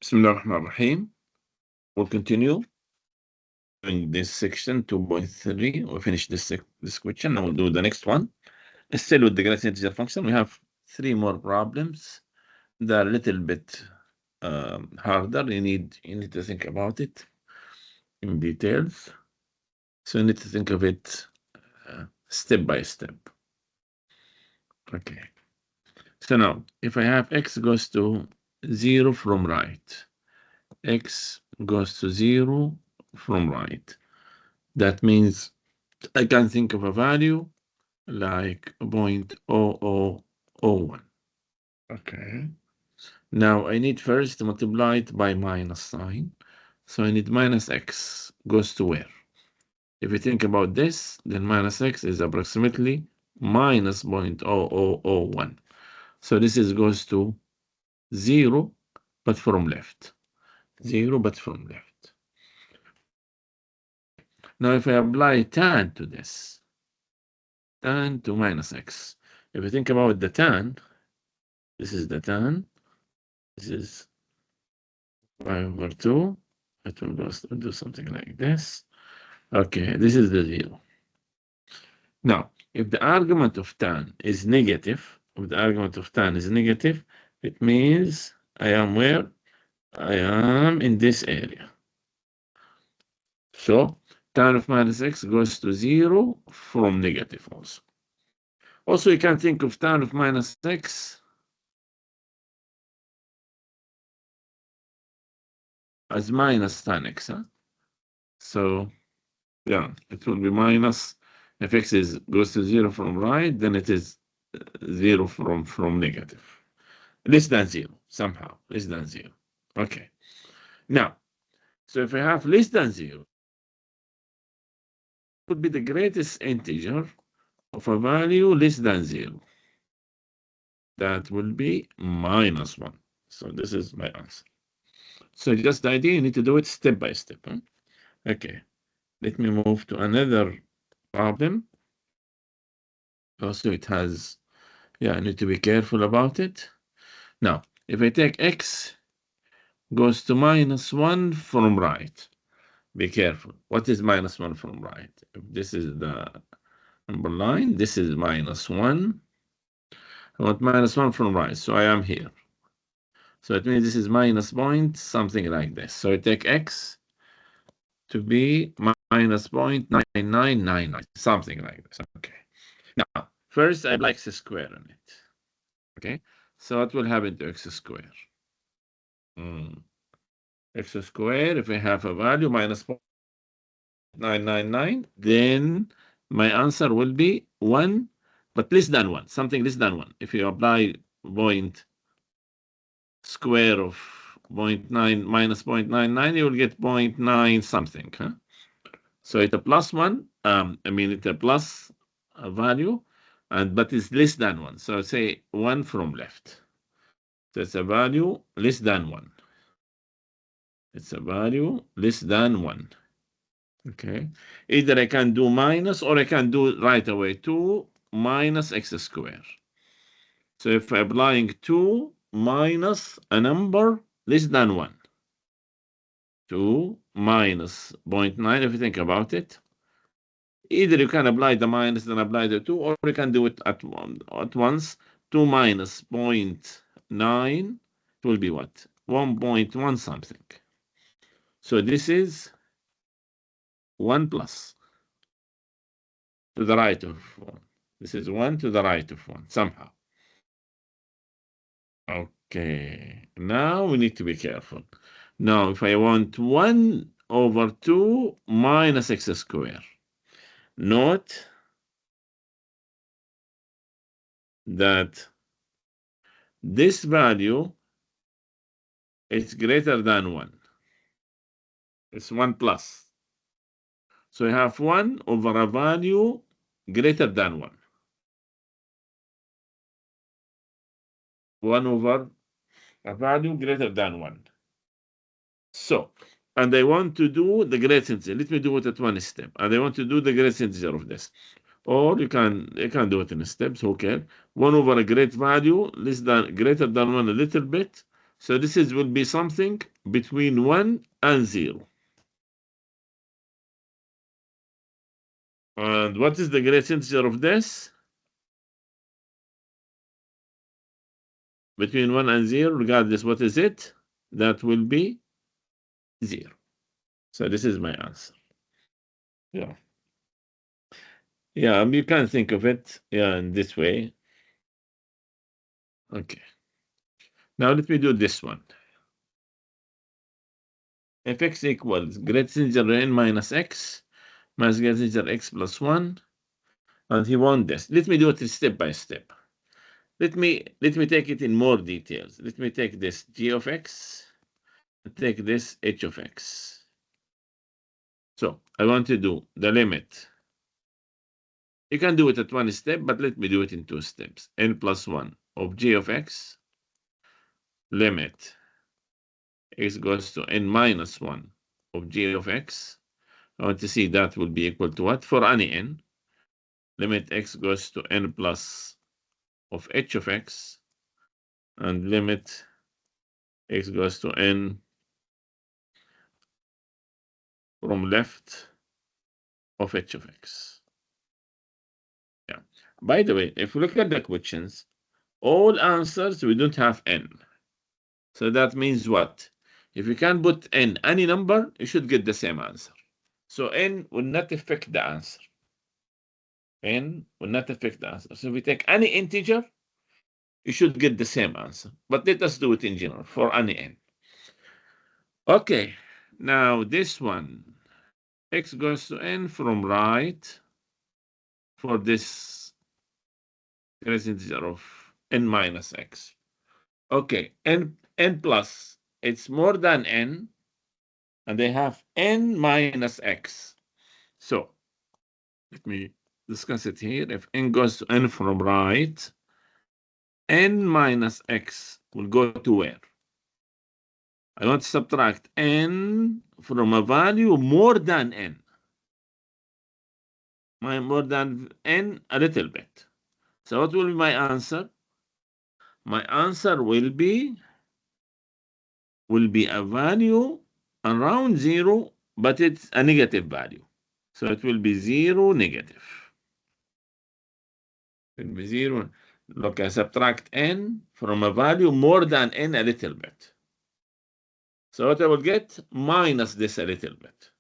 Bismillah ar-Rahman ar-Rahim. We'll continue in this section 2.3. We'll finish this question and we'll do the next one. Still with the great integer function, we have 3 more problems. They're a little bit harder. You need to think about it in details. So you need to think of it step by step. Okay. So now, if I have x goes to 0 from right, x goes to 0 from right. That means I can think of a value like 0.0001. Okay. Now I need first to multiply it by minus sign. So I need minus x goes to where? If you think about this, then minus x is approximately minus 0.0001. So this goes to 0, but from left. 0, but from left. Now if I apply tan to this, tan to minus x. If you think about the tan, this is the tan. This is 5/2. It will do something like this. Okay, this is the 0. Now, if the argument of tan is negative, it means I am where? I am in this area. So tan of minus x goes to 0 from negative also. Also, you can think of tan of minus x as minus tan x. Huh? So, yeah, it will be minus. If x goes to 0 from right, then it is 0 from negative. Less than 0, somehow. Less than 0. Okay. Now, so if I have less than 0, it would be the greatest integer of a value less than 0. That will be minus 1. So this is my answer. So just the idea, you need to do it step by step. Huh? Okay. Let me move to another problem. Also, it has, I need to be careful about it. Now, if I take x goes to minus 1 from right, be careful. What is minus 1 from right? If this is the number line, this is minus 1. I want minus 1 from right, so I am here. So it means this is minus point, something like this. So I take x to be minus 0.9999, something like this. Okay. Now, first I apply x squared on it. Okay. So what will happen to x squared? X squared, if I have a value minus 0.999, then my answer will be 1, but less than 1, something less than 1. If you apply point square of 0.9 minus 0.99, you will get 0.9 something. Huh? So it's a plus 1. It's a plus value, but it's less than 1. So say 1 from left. So it's a value less than 1. It's a value less than 1. Okay. Either I can do minus or I can do right away 2 minus x squared. So if I'm applying 2 minus a number less than 1. 2 minus 0.9, if you think about it. Either you can apply the minus, then apply the 2, or you can do it at once. 2 minus 0.9, it will be what? 1.1 something. So this is 1 plus to the right of 1. This is 1 to the right of 1, somehow. Okay, now we need to be careful. Now, if I want 1 over 2 minus x squared, note that this value is greater than 1. It's 1 plus. So I have 1 over a value greater than 1. 1 over a value greater than 1. So, and I want to do the greatest integer. Let me do it at one step. And I want to do the greatest integer of this. Or you can do it in steps, who cares? 1 over a great value, greater than 1 a little bit, So this will be something between 1 and 0. And what is the greatest integer of this? Between 1 and 0, regardless what is it, that will be 0. So this is my answer. Yeah. Yeah, you can think of it, yeah, in this way. Okay. Now let me do this one. If x equals greatest integer n minus x minus greatest integer x plus 1, and he wants this. Let me do it step by step. Let me take it in more details. Let me take this g of x, take this h of x. So I want to do the limit. You can do it at one step, but let me do it in two steps. N plus 1 of g of x, limit x goes to n minus 1 of g of x. I want to see that will be equal to what? For any n, limit x goes to n plus of h of x, and limit x goes to n from left of h of x. Yeah. By the way, if we look at the questions, all answers, we don't have n. So that means what? If you can put n any number, you should get the same answer. So n will not affect the answer. N will not affect the answer. So if we take any integer, you should get the same answer. But let us do it in general for any n. Okay, now this one, x goes to n from right for this greatest integer of n minus x. Okay, n plus, it's more than n, and they have n minus x. So let me discuss it here. If n goes to n from right, n minus x will go to where? I want to subtract n from a value more than n. More than n a little bit. So what will be my answer? My answer will be a value around 0, but it's a negative value. So it will be 0, negative. It will be 0. Look, I subtract n from a value more than n a little bit. So what I will get? Minus this a little bit.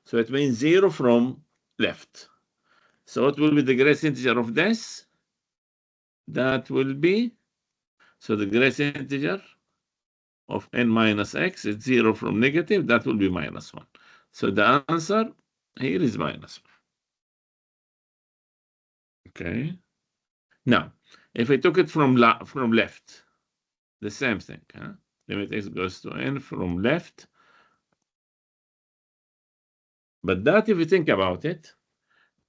So it means 0 from left. So what will be the greatest integer of this? That will be, so the greatest integer of n minus x is 0 from negative. That will be minus 1. So the answer here is minus 1. Okay. Now, if I took it from left, the same thing. Huh? Limit x goes to n from left. But that, if you think about it,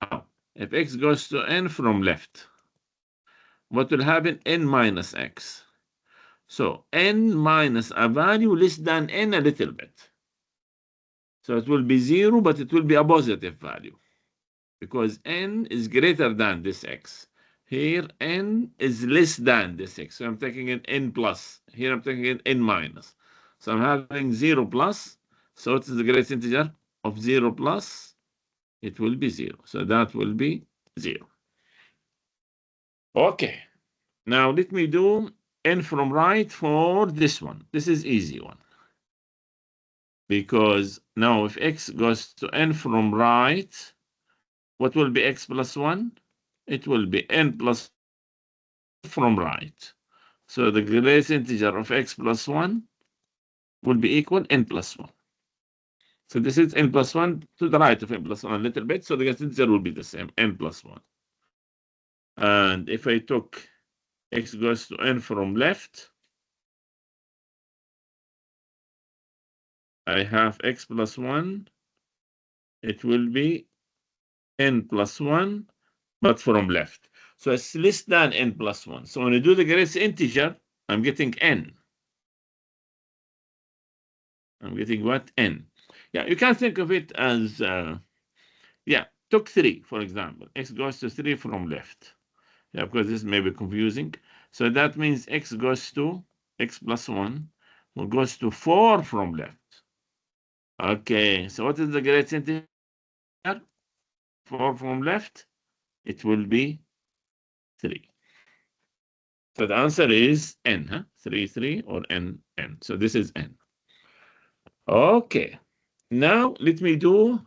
now, if x goes to n from left, what will happen? N minus x. So n minus a value less than n a little bit. So it will be 0, but it will be a positive value because n is greater than this x. Here, n is less than this x. So I'm taking an n plus. Here, I'm taking an n minus. So I'm having 0 plus. So what is the greatest integer of 0 plus? It will be 0. So that will be 0. Okay. Now let me do n from right for this one. This is easy one. Because now if x goes to n from right, what will be x plus 1? It will be n plus from right. So the greatest integer of x plus 1 will be equal n plus 1. So this is n plus 1 to the right of n plus 1 a little bit. So the greatest integer will be the same, n plus 1. And if I took x goes to n from left, I have x plus 1. It will be n plus 1, but from left. So it's less than n plus 1. So when I do the greatest integer, I'm getting n. I'm getting what? N. Yeah, you can think of it as, yeah, took 3, for example. X goes to 3 from left. Yeah, because this may be confusing. So that means x goes to x plus 1. goes to 4 from left. Okay, so what is the greatest integer? 4 from left, it will be 3. So the answer is n, huh? 3, 3, or n, n. So this is n. Okay, now let me do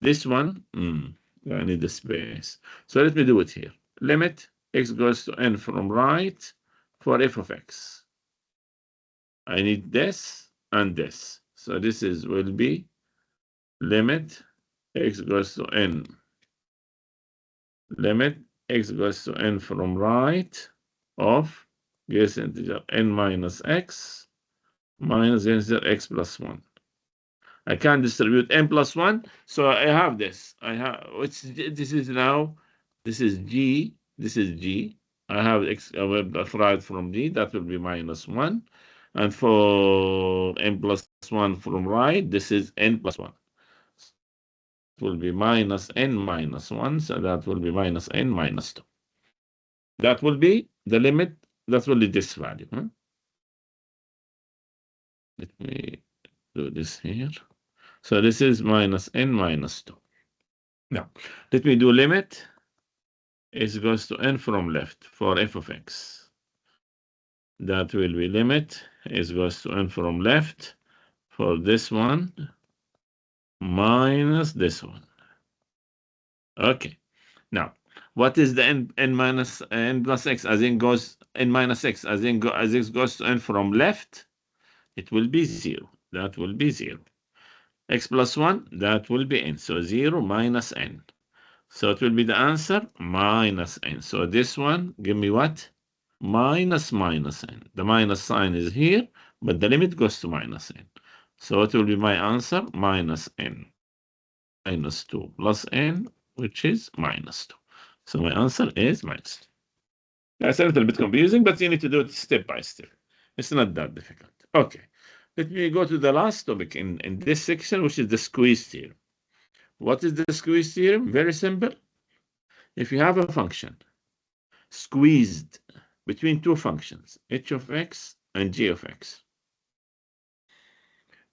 this one. I need the space. So let me do it here. Limit x goes to n from right for f of x. I need this and this. So this will be limit x goes to n. Limit x goes to n from right of guess integer n minus x minus integer x plus 1. I can distribute n plus 1, so I have this. I have this is now, this is g, this is g. I have x right from g, that will be minus 1. And for n plus 1 from right, this is n plus 1. It will be minus n minus 1, so that will be minus n minus 2. That will be the limit, that will be this value. Huh? Let me do this here. So this is minus n minus 2. Now, let me do limit x goes to n from left for f of x. That will be limit x goes to n from left for this one minus this one. Okay. Now, what is the n minus n plus x as in goes n minus x as in as x goes to n from left? It will be 0. That will be 0. X plus 1, that will be n. So 0 minus n. So it will be the answer minus n. So this one, give me what? Minus minus n. The minus sign is here, but the limit goes to minus n. So it will be my answer minus n. Minus 2 plus n, which is minus 2. So my answer is minus 2. That's a little bit confusing, but you need to do it step by step. It's not that difficult. Okay. Let me go to the last topic in this section, which is the squeeze theorem. What is the squeeze theorem? Very simple. If you have a function squeezed between two functions, h of x and g of x,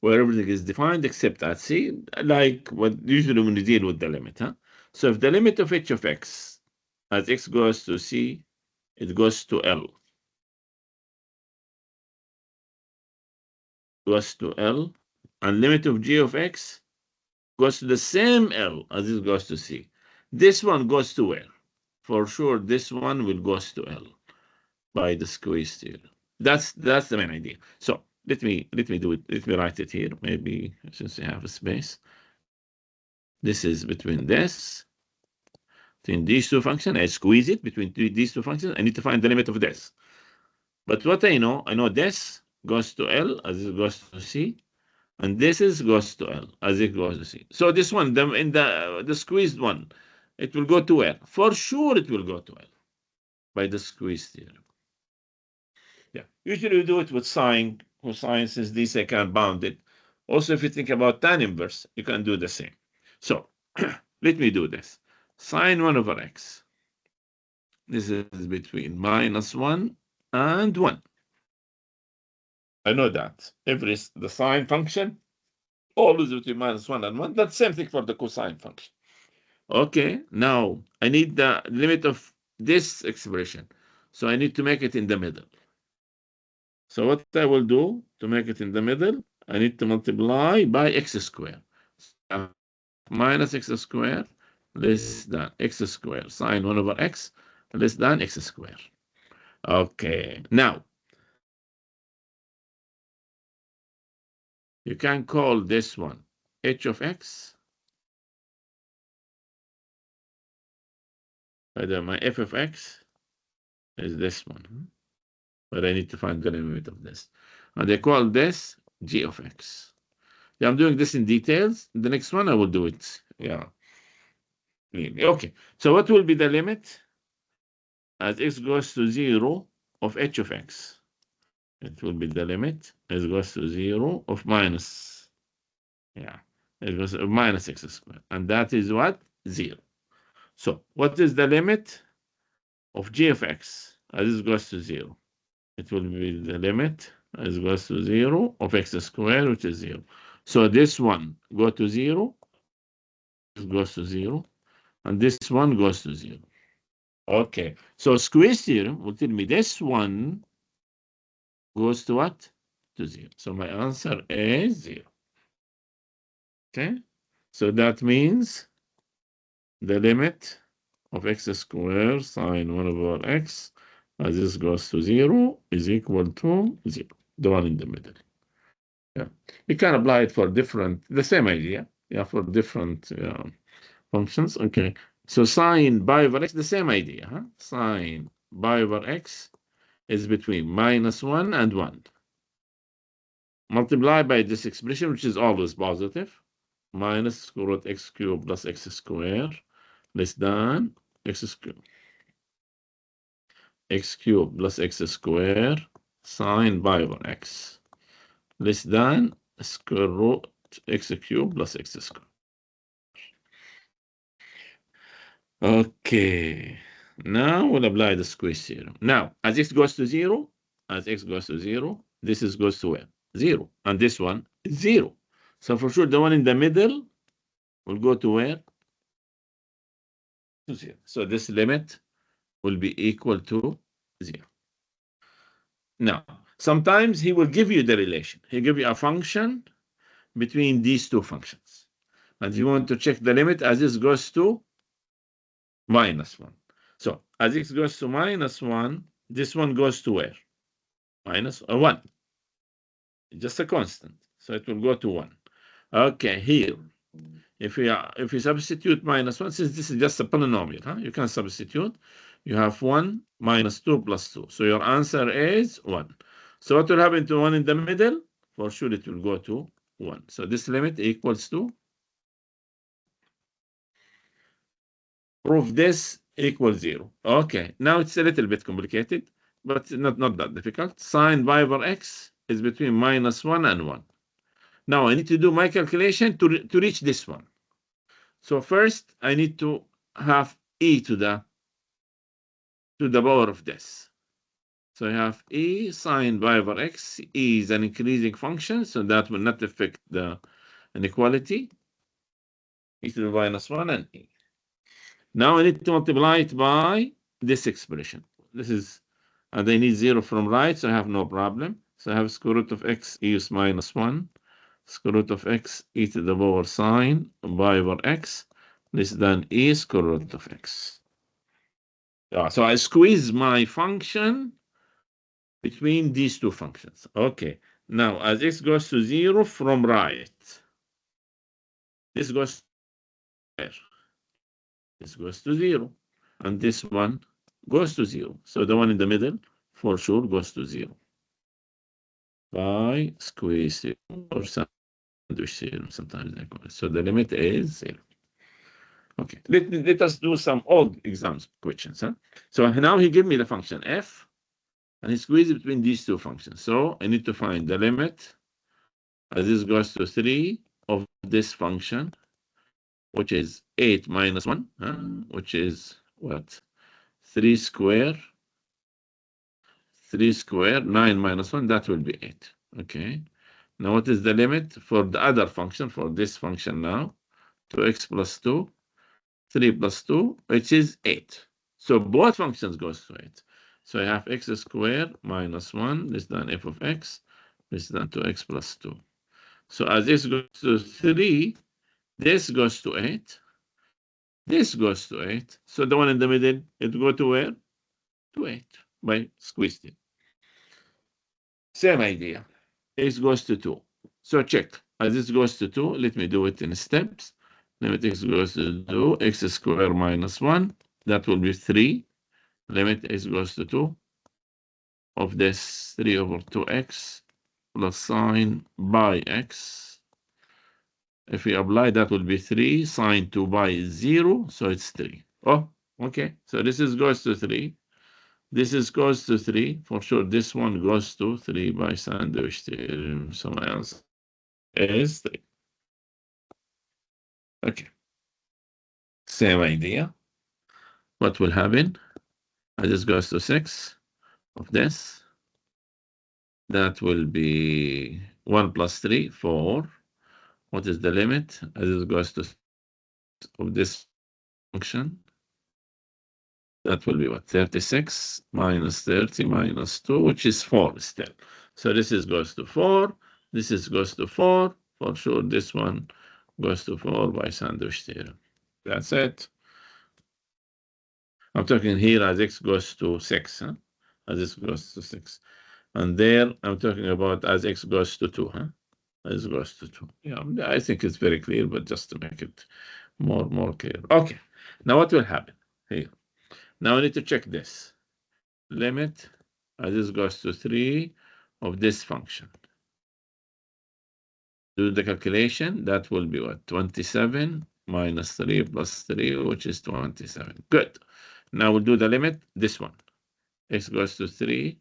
where everything is defined except at c, like what usually when you deal with the limit. Huh? So if the limit of h of x as x goes to c, it goes to L. Goes to L, and limit of g of x goes to the same L as it goes to C. This one goes to where? For sure, this one will goes to L by the squeeze theorem. That's the main idea. So let me do it. Let me write it here. Maybe since I have a space. This is between these two functions. I squeeze it between these two functions. I need to find the limit of this. But what I know this goes to L as it goes to C. And this is goes to L as it goes to C. So this one, in the squeezed one, it will go to where? For sure it will go to L by the squeeze theorem. Yeah. Usually we do it with sine, cosine, since these I can bound it. Also, if you think about tan inverse, you can do the same. So let me do this. Sine 1 over x. This is between minus 1 and 1. I know that. The sine function always between minus 1 and 1. That's the same thing for the cosine function. Okay, now I need the limit of this expression. So I need to make it in the middle. So what I will do to make it in the middle, I need to multiply by x squared. Minus x squared less than x squared. Sine 1 over x less than x squared. Okay, now you can call this one h of x. My f of x is this one. But I need to find the limit of this. And I call this g of x. Yeah, I'm doing this in details. The next one I will do it. Yeah. Okay. So what will be the limit as x goes to 0 of h of x? It will be the limit as goes to 0 of minus. Yeah. It goes to minus x squared. And that is what? 0. So what is the limit of g of x as it goes to 0? It will be the limit is goes to 0 of x squared, which is 0. So this one go to 0, this goes to 0, and this one goes to 0. Okay, so squeeze theorem will tell me this one goes to what? To 0. So my answer is 0. Okay, so that means the limit of x squared sine 1 over x as this goes to 0 is equal to 0, the one in the middle. Yeah, you can apply it for the same idea, yeah, for different functions. Okay, so sine pi over x, the same idea, huh? Sine pi over x is between -1 and 1. Multiply by this expression, which is always positive, minus square root x cubed plus x squared less than x squared. X cubed plus x squared sine pi over x less than square root x cubed plus x squared. Okay, now we'll apply the squeeze theorem. Now, as x goes to 0, this is goes to where? 0. And this one is 0. So for sure, the one in the middle will go to where? To 0. So this limit will be equal to 0. Now, sometimes he will give you the relation. He'll give you a function between these two functions. And you want to check the limit as this goes to -1. So as x goes to -1, this one goes to where? -1. Just a constant. So it will go to 1. Okay, here. If we substitute -1, since this is just a polynomial, huh? You can substitute. You have 1 minus 2 plus 2. So your answer is 1. So what will happen to 1 in the middle? For sure it will go to 1. So this limit equals to, prove this equals 0. Okay, now it's a little bit complicated, but not that difficult. Sine pi over x is between -1 and 1. Now I need to do my calculation to reach this one. So first I need to have e to the power of this. So I have e sine pi over x. E is an increasing function, so that will not affect the inequality. E to the -1 and e. Now I need to multiply it by this expression. This is, and I need 0 from right, so I have no problem. So I have square root of x e is -1, square root of x e to the power sine pi over x less than e square root of x. So I squeeze my function between these two functions. Okay, now as x goes to 0 from right, this goes where? This goes to 0, and this one goes to 0. So the one in the middle for sure goes to 0 by squeeze theorem or sandwich theorem, sometimes they call it. So the limit is 0. Okay, let us do some old exams questions. Huh? So now he gave me the function f, and he squeezes between these two functions. So I need to find the limit as this goes to 3 of this function, which is 8 minus 1, which is what? 3 square, 9 minus 1, that will be 8. Okay. Now what is the limit for the other function, for this function now? 2x plus 2, 3 plus 2, which is 8. So both functions goes to 8. So I have x squared minus 1 less than f of x less than 2x plus 2. So as this goes to 3, this goes to 8. This goes to 8. So the one in the middle, it go to where? To 8 by squeezing. Same idea. X goes to 2. So check. As this goes to 2, let me do it in steps. Limit x goes to 2, x squared minus 1. That will be 3. Limit x goes to 2 of this 3 over 2x plus sine by x. If we apply, that will be 3. Sine 2 pi is 0, so it's 3. Oh, okay. So this is goes to 3. This is goes to 3. For sure, this one goes to 3 by sandwich theorem. So my answer is 3. Okay. Same idea. What will happen? As this goes to 6 of this. That will be 1 plus 3, 4. What is the limit as it goes to of this function? That will be what? 36 minus 30 minus 2, which is 4 still. So this is goes to 4. This is goes to 4. For sure, this one goes to 4 by sandwich theorem. That's it. I'm talking here as x goes to 6, huh? As x goes to 6. And there, I'm talking about as x goes to 2, huh? As goes to 2. Yeah, I think it's very clear, but just to make it more clear. Okay, now what will happen here? Now I need to check this. Limit as this goes to 3 of this function. Do the calculation. That will be what? 27 minus 3 plus 3, which is 27. Good. Now we'll do the limit. This one. X goes to 3,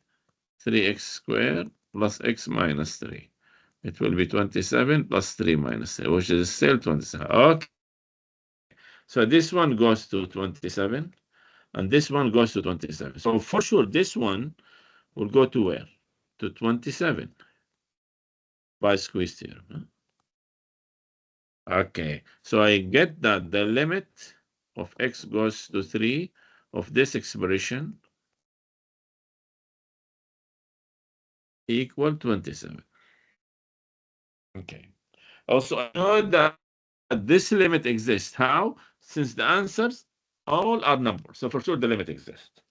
3x squared plus x minus 3. It will be 27 plus 3 minus 3, which is still 27. Okay. So this one goes to 27, and this one goes to 27. So for sure, this one will go to where? To 27 by squeeze theorem. Huh? Okay, so I get that the limit of x goes to 3 of this expression equal 27. Okay. Also, I know that this limit exists. How? Since the answers all are numbers. So for sure the limit exists.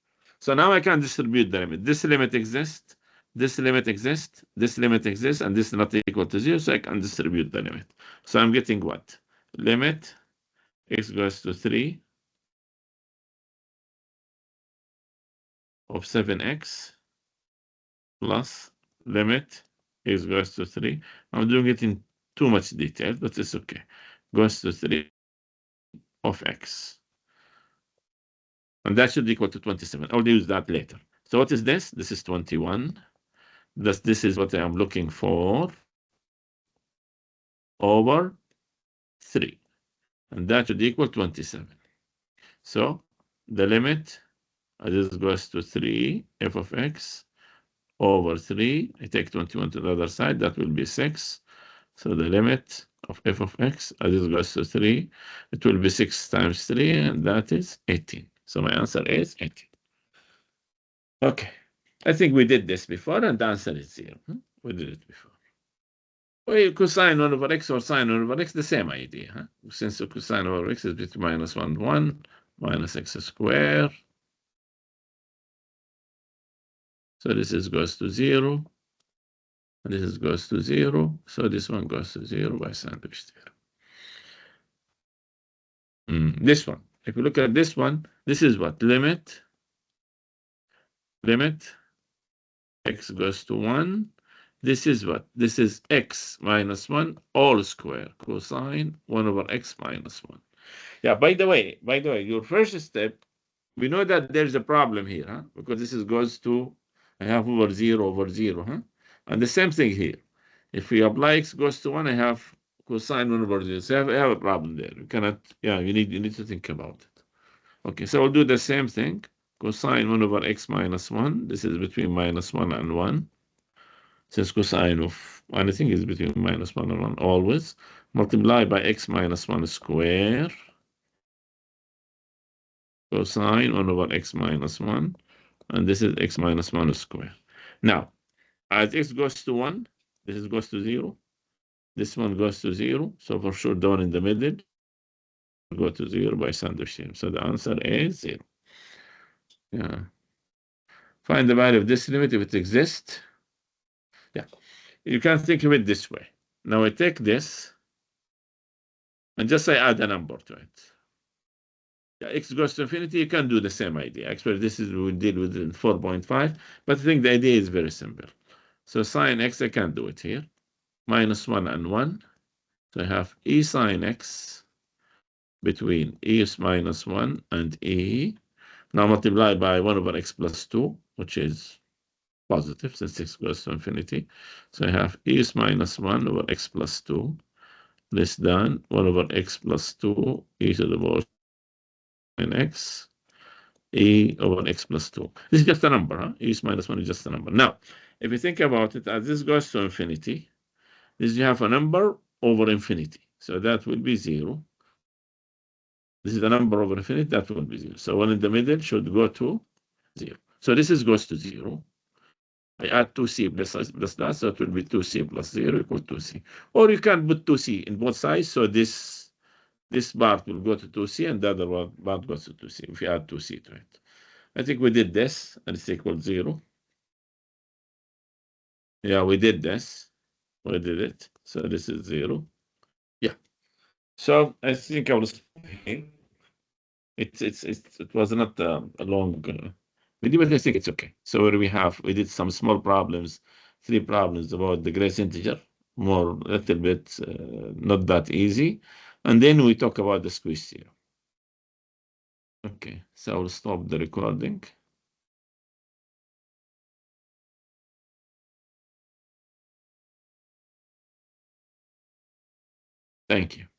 So now I can distribute the limit. This limit exists, this limit exists, this limit exists, and this is not equal to 0, so I can distribute the limit. So I'm getting what? Limit x goes to 3 of 7x plus limit x goes to 3. I'm doing it in too much detail, but it's okay. Goes to 3 of x. And that should equal to 27. I'll use that later. So what is this? This is 21. This is what I am looking for over 3. And that should equal 27. So the limit, this goes to 3 f of x over 3. I take 21 to the other side. That will be 6. So the limit of f of x, as this goes to 3, it will be 6 times 3, and that is 18. So my answer is 18. Okay. I think we did this before, and the answer is 0. We did it before. Well, cosine 1 over x or sine 1 over x, the same idea. Huh? Since the cosine over x is between minus 1, 1, minus x squared. So this is goes to 0. And this is goes to 0. So this one goes to 0 by sandwich theorem. This one. If you look at this one, this is what? Limit x goes to 1. This is what? This is x minus 1 all square cosine 1 over x minus 1. Yeah, by the way, your first step, we know that there's a problem here, huh? Because this is goes to, I have over 0, huh? And the same thing here. If we apply x goes to 1, I have cosine 1 over 0. So I have a problem there. You cannot, yeah, you need to think about it. Okay, so we'll do the same thing. Cosine 1 over x minus 1. This is between minus 1 and 1. Since cosine of anything is between minus 1 and 1 always. Multiply by x minus 1 square. Cosine 1 over x minus 1. And this is x minus 1 square. Now, as x goes to 1, this goes to 0. This one goes to 0. So for sure, down in the middle, go to 0 by sandwich theorem. So the answer is 0. Yeah. Find the value of this limit if it exists. Yeah. You can think of it this way. Now I take this and just say add a number to it. Yeah, x goes to infinity, you can do the same idea. Actually, this is we deal with in 4.5, but I think the idea is very simple. So sine x, I can do it here. Minus 1 and 1. So I have e sine x between e minus 1 and e. Now multiply by 1 over x plus 2, which is positive since x goes to infinity. So I have e minus 1 over x plus 2 less than 1 over x plus 2 e to the power n x e over x plus 2. This is just a number, huh? E minus 1 is just a number. Now, if you think about it, as this goes to infinity, this you have a number over infinity. So that will be 0. This is a number over infinity, that will be 0. So one in the middle should go to 0. So this is goes to 0. I add 2c plus that, so it will be 2c plus 0 equal 2c. Or you can put 2c in both sides, so this part will go to 2c and the other part goes to 2c if you add 2c to it. I think we did this, and it's equal 0. Yeah, we did this. We did it. So this is 0. Yeah. So I think I will stop here. It was not a long video, but I think it's okay. So we did some small problems, 3 problems about the great integer, more a little bit not that easy, and then we talk about the squeeze theorem. Okay, so I'll stop the recording. Thank you.